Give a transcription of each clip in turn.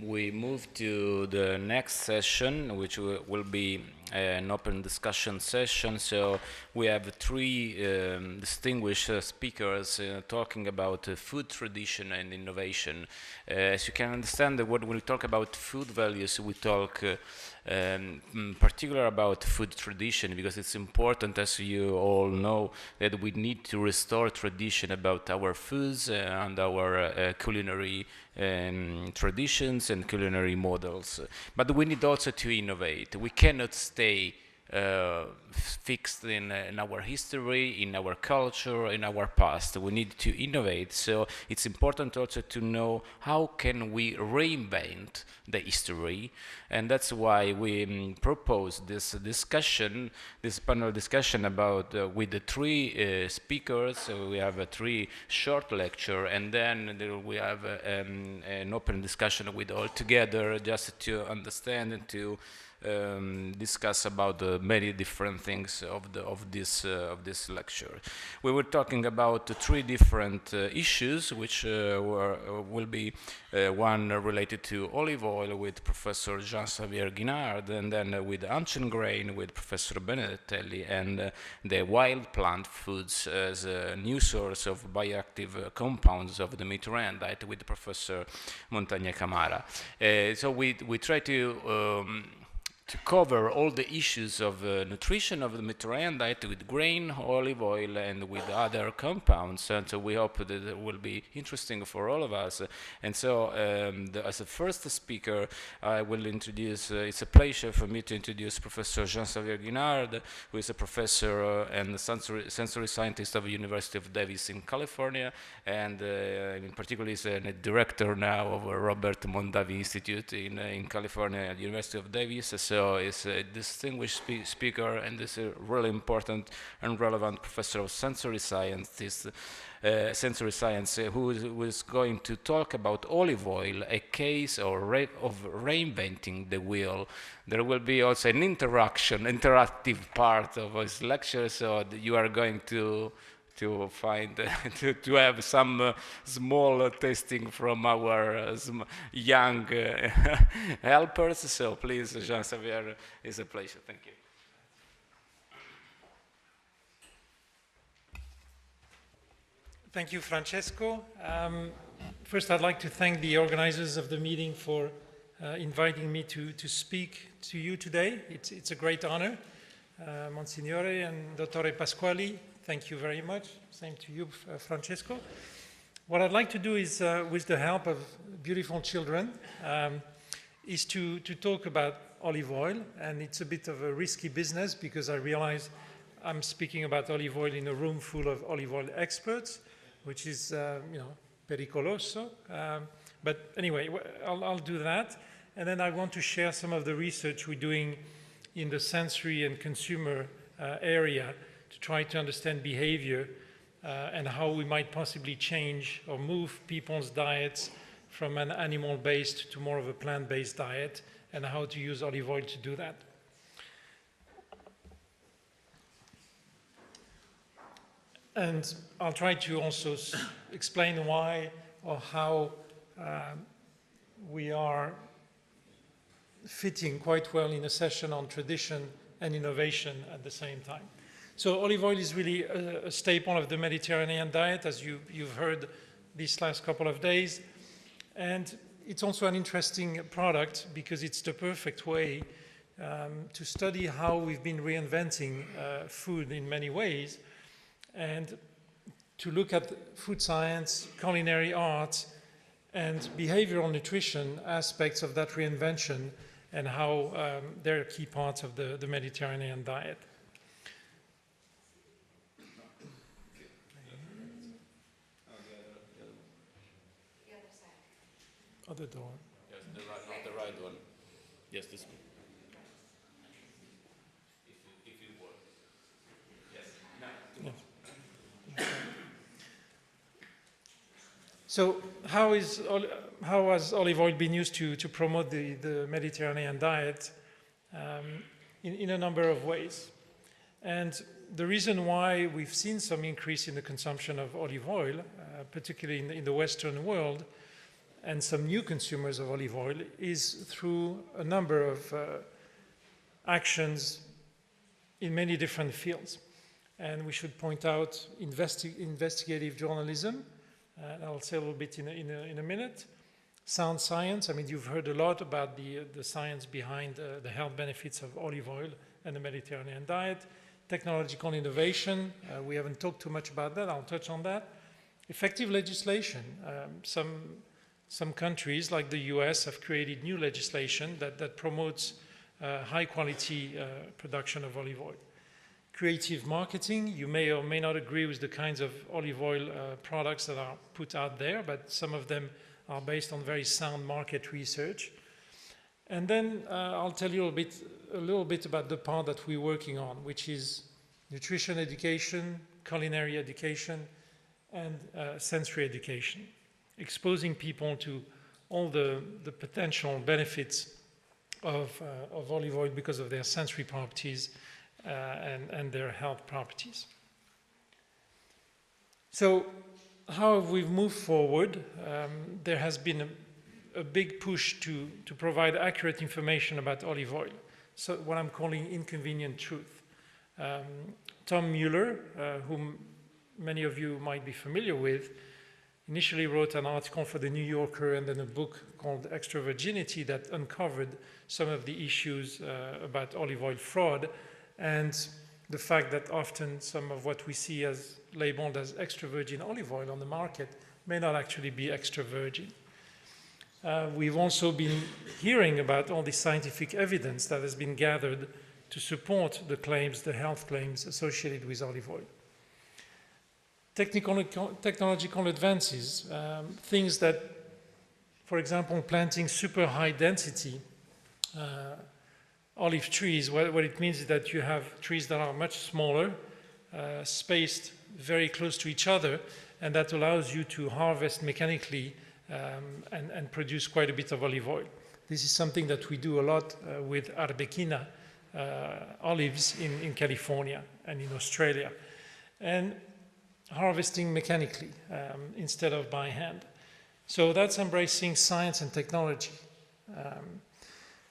we move to the next session, which will be an open discussion session. So we have three distinguished speakers talking talking about food tradition and innovation. As you can understand, when we talk about food values, we talk particular about food tradition, because it's important, as you all know, that we need to restore tradition about our foods and our culinary traditions and culinary models. But we need also to innovate. We cannot stay fixed in our history, in our culture, in our past. We need to innovate. So it's important also to know how can we reinvent the history, and that's why we propose this discussion, this panel discussion about with the three speakers. So we have a three short lecture, and then we have an open discussion with all together, just to understand and to discuss about many different things of this lecture. We were talking about three different issues, which will be one related to olive oil with Professor Jean-Xavier GUINARD, and then with ancient grain with Professor Benedettelli, and the wild plant foods as a new source of bioactive compounds of the Mediterranean diet with Professor Montagne Camara. So we try to cover all the issues of nutrition of the Mediterranean diet with grain, olive oil, and with other compounds. And so we hope that it will be interesting for all of us. And so as a first speaker, I will introduce, it's a pleasure for me to introduce Professor Jean-Xavier GUINARD, who is a professor and sensory scientist of the University of Davis in California, and in particular is a director now of Robert Mondavi Institute in California at the University of Davis. So is a distinguished speaker, and is a really important and relevant professor of sensory science, who is going to talk about olive oil, a case of reinventing the wheel. There will be also an interactive part of his lecture, so you are going to find to have some small tasting from our young helpers. So please, Jean-Xavier, it's a pleasure. Thank you. Thank you, Francesco. First, I'd like to thank the organizers of the meeting for inviting me to speak to you today. It's a great honor. Monsignore and Dottore Pasquali, thank you very much. Same to you, Francesco. What I'd like to do is, with the help of beautiful children, is to talk about olive oil. And it's a bit of a risky business, because I realize I'm speaking about olive oil in a room full of olive oil experts, which is, pericoloso. But anyway, I'll do that. And then I want to share some of the research we're doing in the sensory and consumer area to try to understand behavior and how we might possibly change or move people's diets from an animal-based to more of a plant-based diet, and how to use olive oil to do that. And I'll try to also explain why or how we are fitting quite well in a session on tradition and innovation at the same time. So olive oil is really a staple of the Mediterranean diet, as you've heard these last couple of days. And it's also an interesting product, because it's the perfect way to study how we've been reinventing food in many ways, and to look at food science, culinary arts, and behavioral nutrition aspects of that reinvention, and how they're key parts of the Mediterranean diet. Other door. Yes, not the right one. Yes, this one. If it works. Yes. No. Yes. So how has olive oil been used to promote the Mediterranean diet in a number of ways? And the reason why we've seen some increase in the consumption of olive oil, particularly in the Western world, and some new consumers of olive oil is through a number of actions in many different fields. And we should point out investigative journalism, and I'll say a little bit in a minute. Sound science, I mean, you've heard a lot about the science behind the health benefits of olive oil and the Mediterranean diet. Technological innovation, we haven't talked too much about that, I'll touch on that. Effective legislation, some countries like the US have created new legislation that promotes high quality production of olive oil. Creative marketing, you may or may not agree with the kinds of olive oil products that are put out there, but some of them are based on very sound market research. And then I'll tell you a little bit about the part that we're working on, which is nutrition education, culinary education, and sensory education, exposing people to all the potential benefits of olive oil because of their sensory properties and their health properties. So how have we moved forward? There has been a big push to provide accurate information about olive oil, so what I'm calling inconvenient truth. Tom Mueller, whom many of you might be familiar with, initially wrote an article for the New Yorker and then a book called Extra Virginity that uncovered some of the issues about olive oil fraud and the fact that often some of what we see as labeled as extra virgin olive oil on the market may not actually be extra virgin. We've also been hearing about all the scientific evidence that has been gathered to support the claims, the health claims associated with olive oil. Technological advances, things that, for example, planting super high density olive trees, what it means is that you have trees that are much smaller, spaced very close to each other, and that allows you to harvest mechanically and produce quite a bit of olive oil. This is something that we do a lot with Arbequina olives in California and in Australia. And harvesting mechanically instead of by hand. So that's embracing science and technology.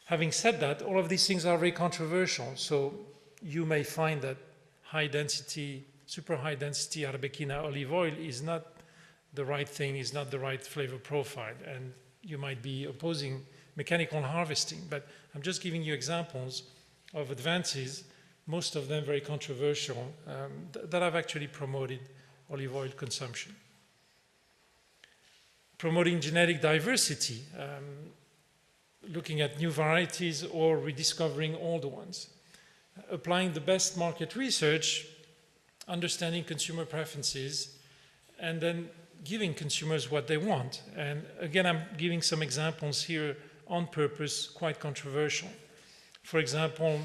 Having said that, all of these things are very controversial. So you may find that high density, super high density Arbequina olive oil is not the right thing, is not the right flavor profile. And you might be opposing mechanical harvesting, but I'm just giving you examples of advances, most of them very controversial, that have actually promoted olive oil consumption. Promoting genetic diversity, looking at new varieties or rediscovering old ones. Applying the best market research, understanding consumer preferences, and then giving consumers what they want. And again, I'm giving some examples here on purpose, quite controversial. For example,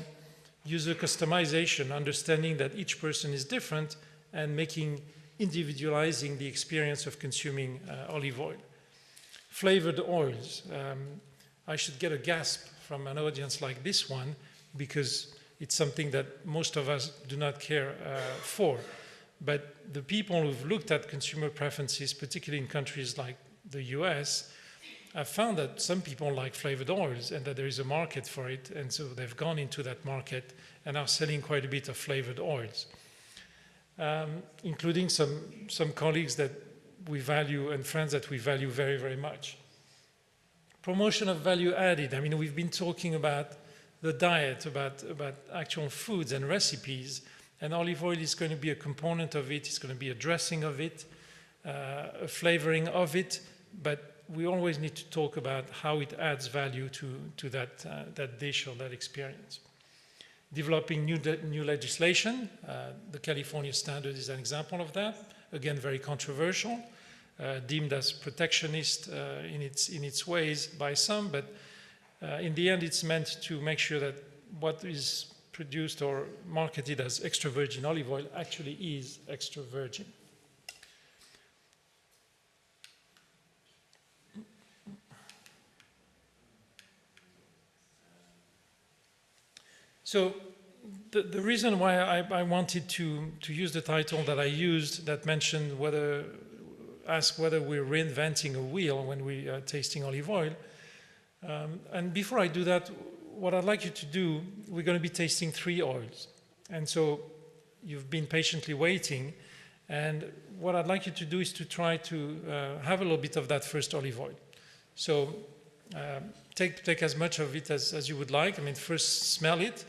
user customization, understanding that each person is different and individualizing the experience of consuming olive oil. Flavored oils. I should get a gasp from an audience like this one because it's something that most of us do not care for. But the people who've looked at consumer preferences, particularly in countries like the US, have found that some people like flavored oils and that there is a market for it. And so they've gone into that market and are selling quite a bit of flavored oils. Including some colleagues that we value and friends that we value very, very much. Promotion of value added. I mean, we've been talking about the diet, about actual foods and recipes, and olive oil is going to be a component of it, it's going to be a dressing of it, a flavoring of it, but we always need to talk about how it adds value to that dish or that experience. Developing new legislation. The California standard is an example of that. Again, very controversial, deemed as protectionist in its ways by some, but in the end it's meant to make sure that what is produced or marketed as extra virgin olive oil actually is extra virgin. So the reason why I wanted to use the title that I used that mentioned whether ask whether we're reinventing a wheel when we are tasting olive oil. And before I do that, what I'd like you to do, we're going to be tasting 3 oils. And so you've been patiently waiting. And what I'd like you to do is to try to have a little bit of that first olive oil. So take as much of it as you would like. I mean, first smell it,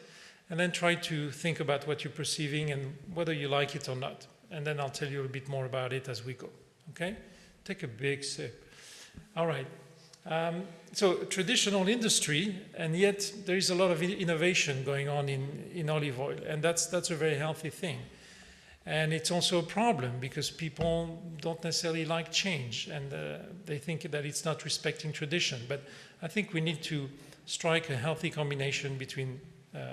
and then try to think about what you're perceiving and whether you like it or not. And then I'll tell you a bit more about it as we go. Okay? Take a big sip. All right. So traditional industry, and yet there is a lot of innovation going on in olive oil, and that's a very healthy thing. And it's also a problem because people don't necessarily like change, and they think that it's not respecting tradition. But I think we need to strike a healthy combination between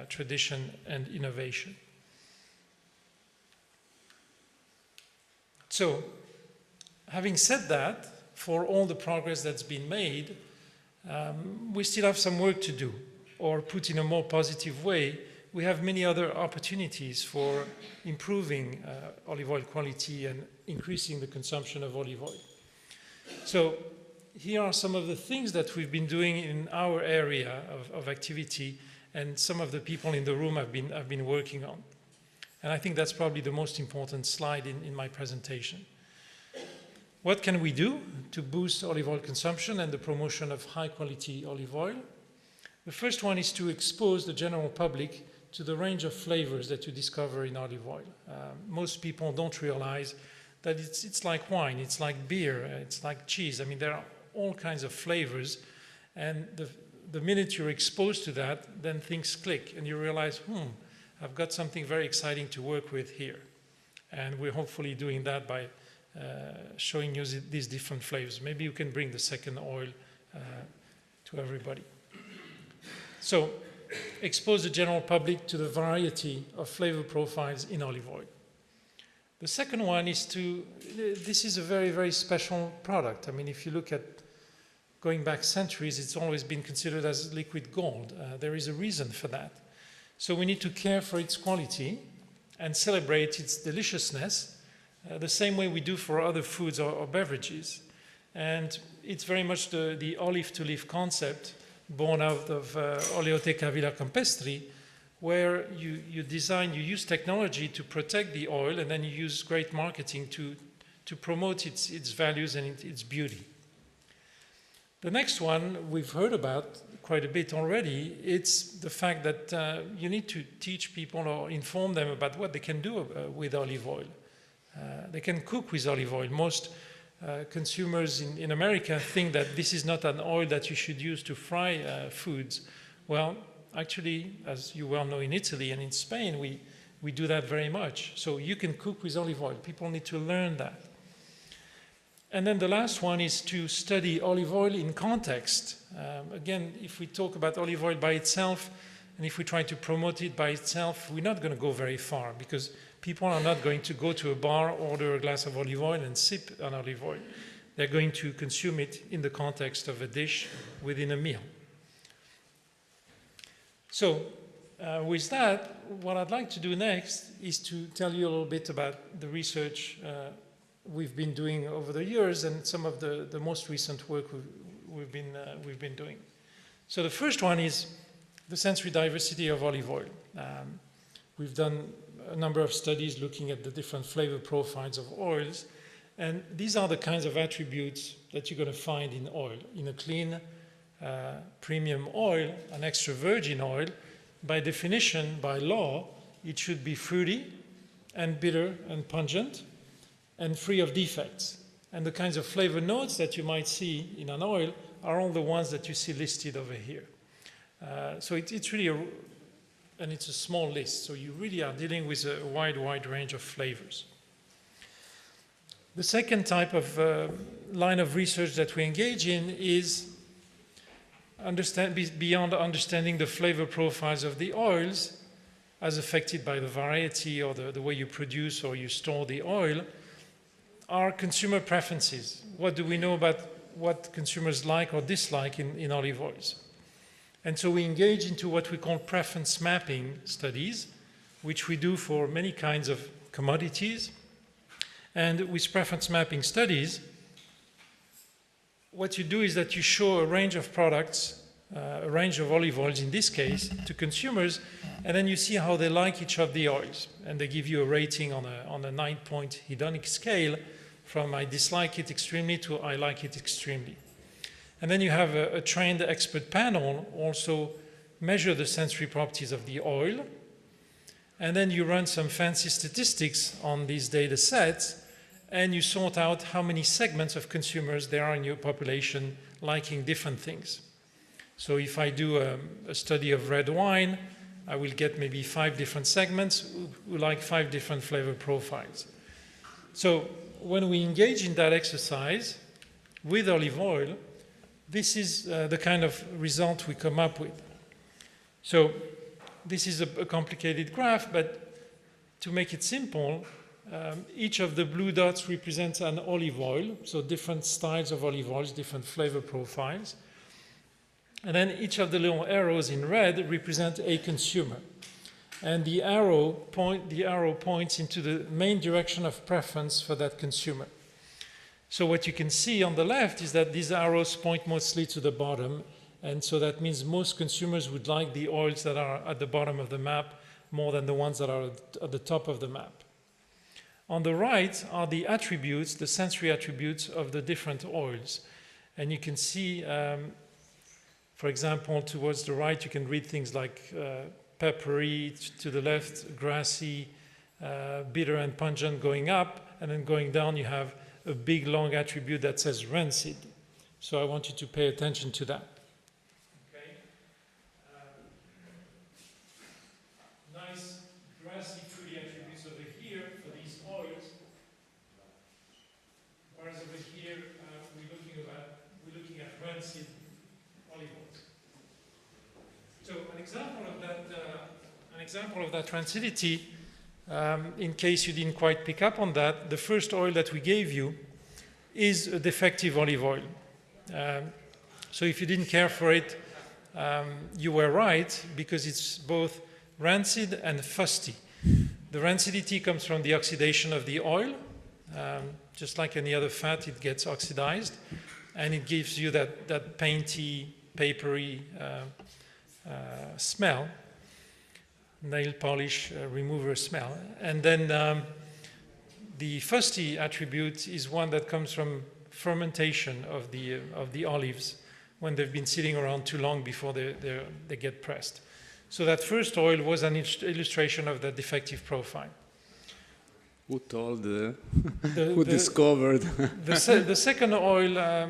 tradition and innovation. So, having said that, for all the progress that's been made, we still have some work to do, or put in a more positive way, we have many other opportunities for improving olive oil quality and increasing the consumption of olive oil. So here are some of the things that we've been doing in our area of activity, and some of the people in the room have been working on. And I think that's probably the most important slide in my presentation. What can we do to boost olive oil consumption and the promotion of high-quality olive oil? The first one is to expose the general public to the range of flavors that you discover in olive oil. Most people don't realize that it's like wine, it's like beer, it's like cheese. I mean, there are all kinds of flavors, and the minute you're exposed to that, then things click, and you realize, I've got something very exciting to work with here. And we're hopefully doing that by showing you these different flavors. Maybe you can bring the second oil to everybody. So, expose the general public to the variety of flavor profiles in olive oil. The second one is this is a very, very special product. I mean, if you look at going back centuries, it's always been considered as liquid gold. There is a reason for that. So we need to care for its quality and celebrate its deliciousness the same way we do for other foods or beverages. And it's very much the olive to leaf concept born out of Oleoteca Villa Campestri, where you use technology to protect the oil, and then you use great marketing to promote its values and its beauty. The next one we've heard about quite a bit already. It's the fact that you need to teach people or inform them about what they can do with olive oil. They can cook with olive oil. Most consumers in America think that this is not an oil that you should use to fry foods. Well, actually, as you well know, in Italy and in Spain, we do that very much. So you can cook with olive oil. People need to learn that. And then the last one is to study olive oil in context. Again, if we talk about olive oil by itself, and if we try to promote it by itself, we're not going to go very far, because people are not going to go to a bar, order a glass of olive oil, and sip on olive oil. They're going to consume it in the context of a dish within a meal. So, with that, what I'd like to do next is to tell you a little bit about the research we've been doing over the years and some of the most recent work we've been doing. So the first one is the sensory diversity of olive oil. We've done a number of studies looking at the different flavor profiles of oils, and these are the kinds of attributes that you're going to find in oil. In a clean premium oil, an extra virgin oil, by definition, by law, it should be fruity and bitter and pungent and free of defects. And the kinds of flavor notes that you might see in an oil are all the ones that you see listed over here. So it's really and it's a small list, so you really are dealing with a wide range of flavors. The second type of line of research that we engage in is beyond understanding the flavor profiles of the oils as affected by the variety or the way you produce or you store the oil, are consumer preferences. What do we know about what consumers like or dislike in olive oils? And so we engage into what we call preference mapping studies, which we do for many kinds of commodities. And with preference mapping studies, what you do is that you show a range of products, a range of olive oils in this case, to consumers, and then you see how they like each of the oils. And they give you a rating on a 9-point hedonic scale from I dislike it extremely to I like it extremely. And then you have a trained expert panel also measure the sensory properties of the oil. And then you run some fancy statistics on these data sets, and you sort out how many segments of consumers there are in your population liking different things. So if I do a study of red wine, I will get maybe 5 different segments who like 5 different flavor profiles. So when we engage in that exercise with olive oil, this is the kind of result we come up with. So this is a complicated graph, but to make it simple, each of the blue dots represents an olive oil, so different styles of olive oils, different flavor profiles. And then each of the little arrows in red represent a consumer. And the arrow points into the main direction of preference for that consumer. So what you can see on the left is that these arrows point mostly to the bottom, and so that means most consumers would like the oils that are at the bottom of the map more than the ones that are at the top of the map. On the right are the attributes, the sensory attributes of the different oils. And you can see, for example, towards the right, you can read things like peppery, to the left, grassy, bitter and pungent going up, and then going down you have a big long attribute that says rancid. So I want you to pay attention to that. Okay. Nice grassy, fruity attributes over here for these oils, whereas over here we're looking at rancid olive oils. So an example of that rancidity, in case you didn't quite pick up on that, the first oil that we gave you is a defective olive oil. So if you didn't care for it, you were right, because it's both rancid and fusty. The rancidity comes from the oxidation of the oil. Just like any other fat, it gets oxidized, and it gives you that painty, papery smell, nail polish remover smell. And then the fusty attribute is one that comes from fermentation of the olives when they've been sitting around too long before they get pressed. So that first oil was an illustration of the defective profile. Who told? Who discovered? The second oil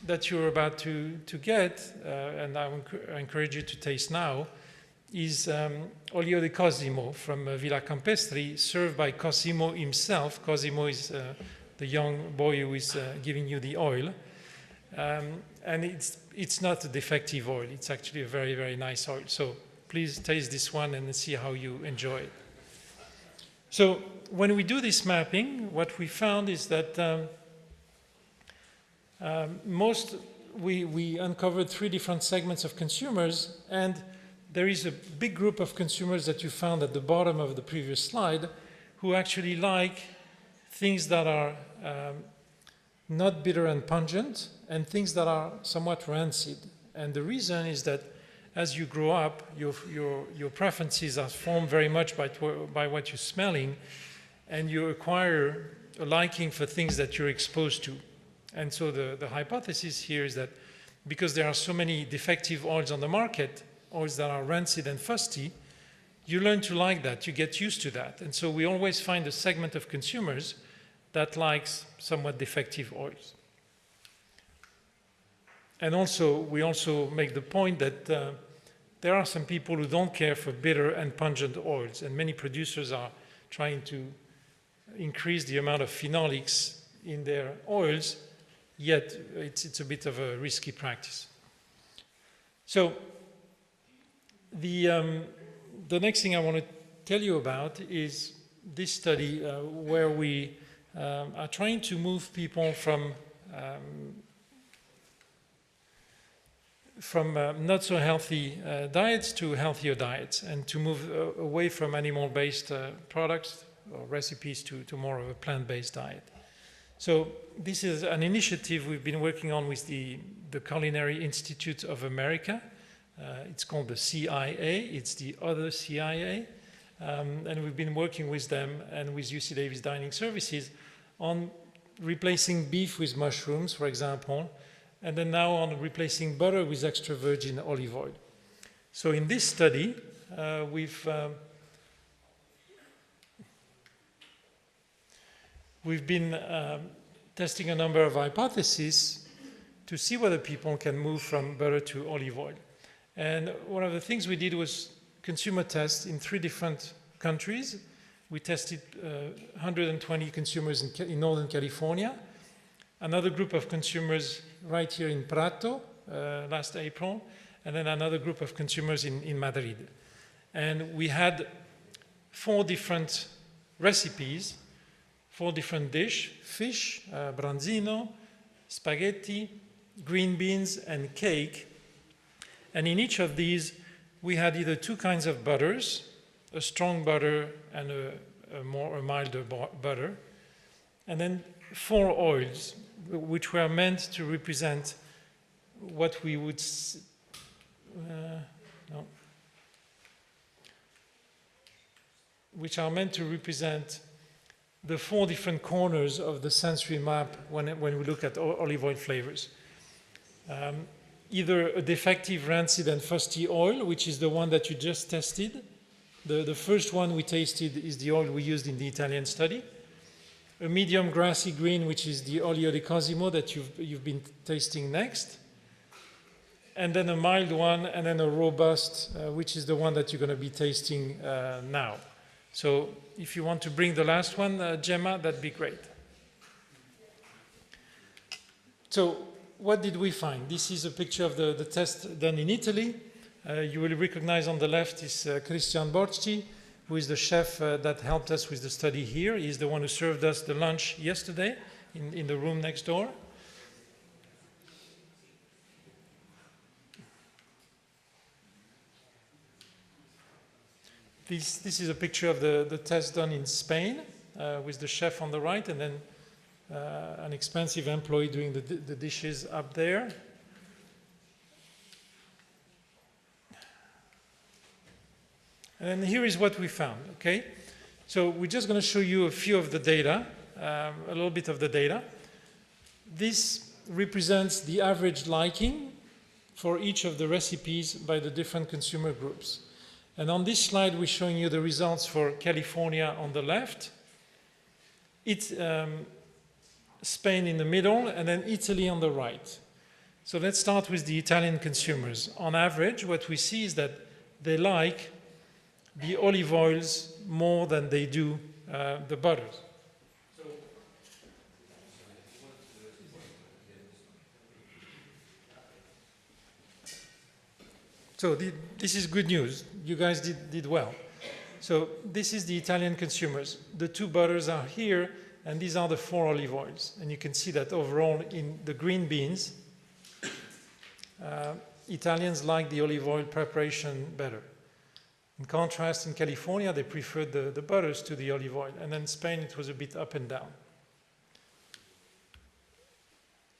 that you're about to get, and I encourage you to taste now, is Olio di Cosimo from Villa Campestri, served by Cosimo himself. Cosimo is the young boy who is giving you the oil. And it's not a defective oil. It's actually a very, very nice oil. So please taste this one and see how you enjoy it. So when we do this mapping, what we found is that we uncovered 3 different segments of consumers, and there is a big group of consumers that you found at the bottom of the previous slide who actually like things that are not bitter and pungent, and things that are somewhat rancid. And the reason is that as you grow up, your preferences are formed very much by what you're smelling, and you acquire a liking for things that you're exposed to. And so the hypothesis here is that because there are so many defective oils on the market, oils that are rancid and fusty, you learn to like that, you get used to that. And so we always find a segment of consumers that likes somewhat defective oils. And also, we also make the point that there are some people who don't care for bitter and pungent oils, and many producers are trying to increase the amount of phenolics in their oils, yet it's a bit of a risky practice. So the next thing I want to tell you about is this study where we are trying to move people from not so healthy diets to healthier diets, and to move away from animal-based products or recipes to more of a plant-based diet. So this is an initiative we've been working on with the Culinary Institute of America. It's called the CIA, it's the other CIA. And we've been working with them and with UC Davis Dining Services on replacing beef with mushrooms, for example, and then now on replacing butter with extra virgin olive oil. So in this study, we've been testing a number of hypotheses to see whether people can move from butter to olive oil. And one of the things we did was consumer tests in 3 different countries. We tested 120 consumers in Northern California, another group of consumers right here in Prato last April, and then another group of consumers in Madrid. And we had 4 different recipes, 4 different dishes: fish, branzino, spaghetti, green beans, and cake. And in each of these, we had either 2 kinds of butters, a strong butter and a milder butter, and then 4 oils, which were meant to represent what we would which are meant to represent the 4 different corners of the sensory map when we look at olive oil flavors. Either a defective, rancid, and fusty oil, which is the one that you just tested. The first one we tasted is the oil we used in the Italian study. A medium grassy green, which is the olio di cosimo that you've been tasting next. And then a mild one, and then a robust, which is the one that you're going to be tasting now. So if you want to bring the last one, Gemma, that'd be great. So what did we find? This is a picture of the test done in Italy. You will recognize on the left is Christian Borci, who is the chef that helped us with the study here. He's the one who served us the lunch yesterday in the room next door. This is a picture of the test done in Spain with the chef on the right, and then an expensive employee doing the dishes up there. And here is what we found, okay? So we're just going to show you a few of the data, a little bit of the data. This represents the average liking for each of the recipes by the different consumer groups. And on this slide, we're showing you the results for California on the left, Spain in the middle, and then Italy on the right. So let's start with the Italian consumers. On average, what we see is that they like the olive oils more than they do the butters. So this is good news. You guys did well. So this is the Italian consumers. The 2 butters are here, and these are the 4 olive oils. And you can see that overall in the green beans, Italians like the olive oil preparation better. In contrast, in California, they preferred the butters to the olive oil. And then Spain, it was a bit up and down.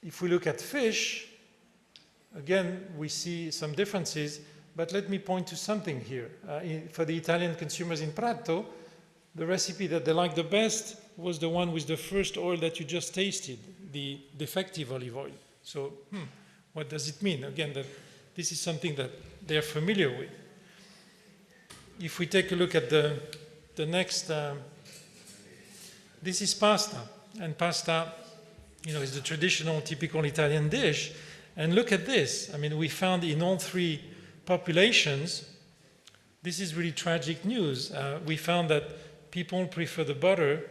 If we look at fish, again, we see some differences, but let me point to something here. For the Italian consumers in Prato, the recipe that they liked the best was the one with the first oil that you just tasted, the defective olive oil. So, what does it mean? Again, that this is something that they're familiar with. If we take a look at the next, this is pasta. And pasta, is the traditional, typical Italian dish. And look at this. I mean, we found in all 3 populations, this is really tragic news. We found that people prefer the butter,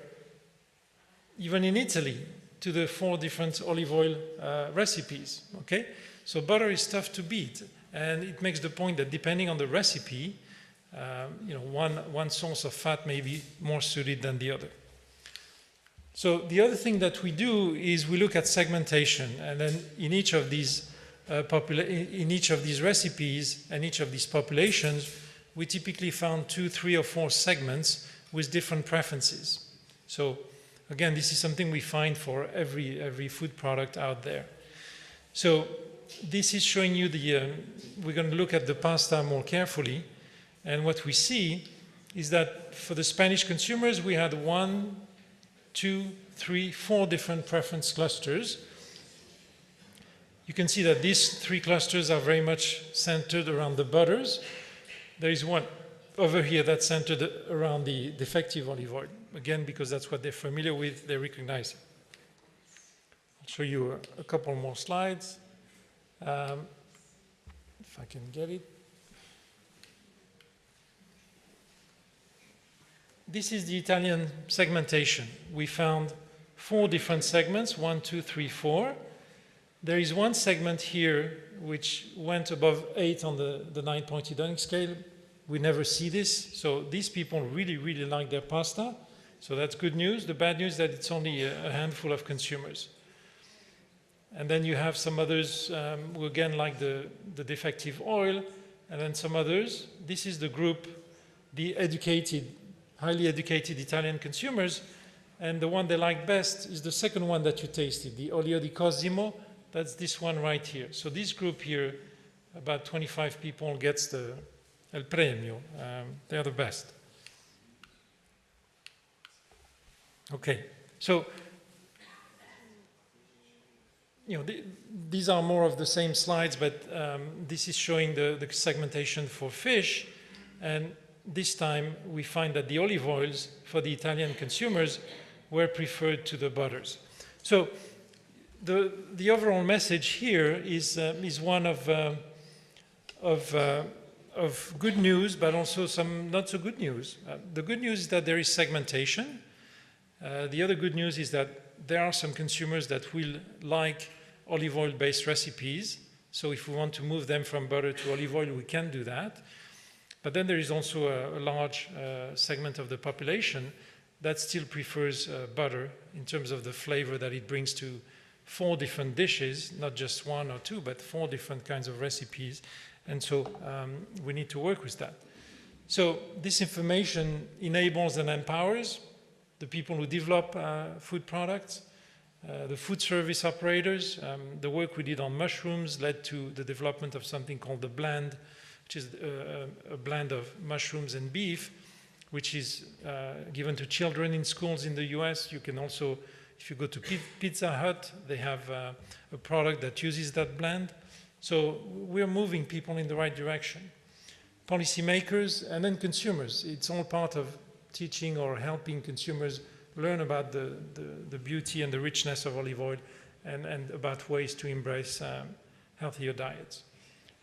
even in Italy, to the 4 different olive oil recipes. Okay? So butter is tough to beat. And it makes the point that depending on the recipe, one source of fat may be more suited than the other. So the other thing that we do is we look at segmentation, and then in each of these recipes and each of these populations, we typically found 2, 3, or 4 segments with different preferences. So again, this is something we find for every food product out there. So this is showing you we're going to look at the pasta more carefully. And what we see is that for the Spanish consumers, we had 1, 2, 3, 4 different preference clusters. You can see that these 3 clusters are very much centered around the butters. There is one over here that's centered around the defective olive oil. Again, because that's what they're familiar with, they recognize it. I'll show you a couple more slides. If I can get it. This is the Italian segmentation. We found 4 different segments, 1, 2, 3, 4. There is one segment here which went above 8 on the 9-point hedonic scale. We never see this. So these people really, really like their pasta. So that's good news. The bad news is that it's only a handful of consumers. And then you have some others who again like the defective oil, and then some others. This is the group, the educated, highly educated Italian consumers, and the one they like best is the second one that you tasted, the olio di cosimo. That's this one right here. So this group here, about 25 people, gets the El Premio. They're the best. Okay, so these are more of the same slides, but this is showing the segmentation for fish, and this time we find that the olive oils for the Italian consumers were preferred to the butters. So the overall message here is one of good news, but also some not so good news. The good news is that there is segmentation. The other good news is that there are some consumers that will like olive oil-based recipes. So if we want to move them from butter to olive oil, we can do that. But then there is also a large segment of the population that still prefers butter in terms of the flavor that it brings to 4 different dishes, not just 1 or 2, but 4 different kinds of recipes. And so we need to work with that. So this information enables and empowers the people who develop food products, the food service operators. The work we did on mushrooms led to the development of something called the blend, which is a blend of mushrooms and beef, which is given to children in schools in the US. You can also, if you go to Pizza Hut, they have a product that uses that blend. So we're moving people in the right direction. Policymakers and then consumers. It's all part of teaching or helping consumers learn about the beauty and the richness of olive oil and about ways to embrace healthier diets.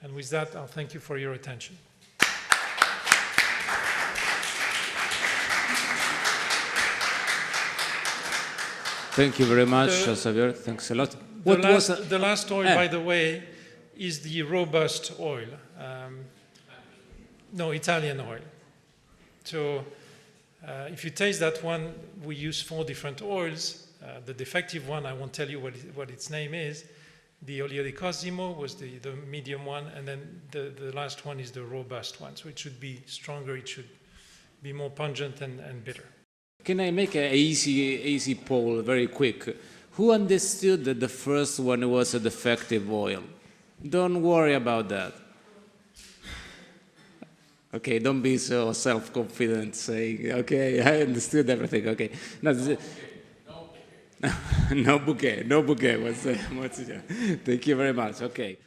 And with that, I'll thank you for your attention. Thank you very much, Jean-Xavier. Thanks a lot. The last oil, by the way, is the robust oil. No, Italian oil. So if you taste that one, we use 4 different oils. The defective one, I won't tell you what its name is. The olio di cosimo was the medium one, and then the last one is the robust one. So it should be stronger, it should be more pungent and bitter. Can I make an easy poll, very quick? Who understood that the first one was a defective oil? Don't worry about that. Okay, don't be so self-confident saying, okay, I understood everything, okay. No bouquet. Thank you very much, okay.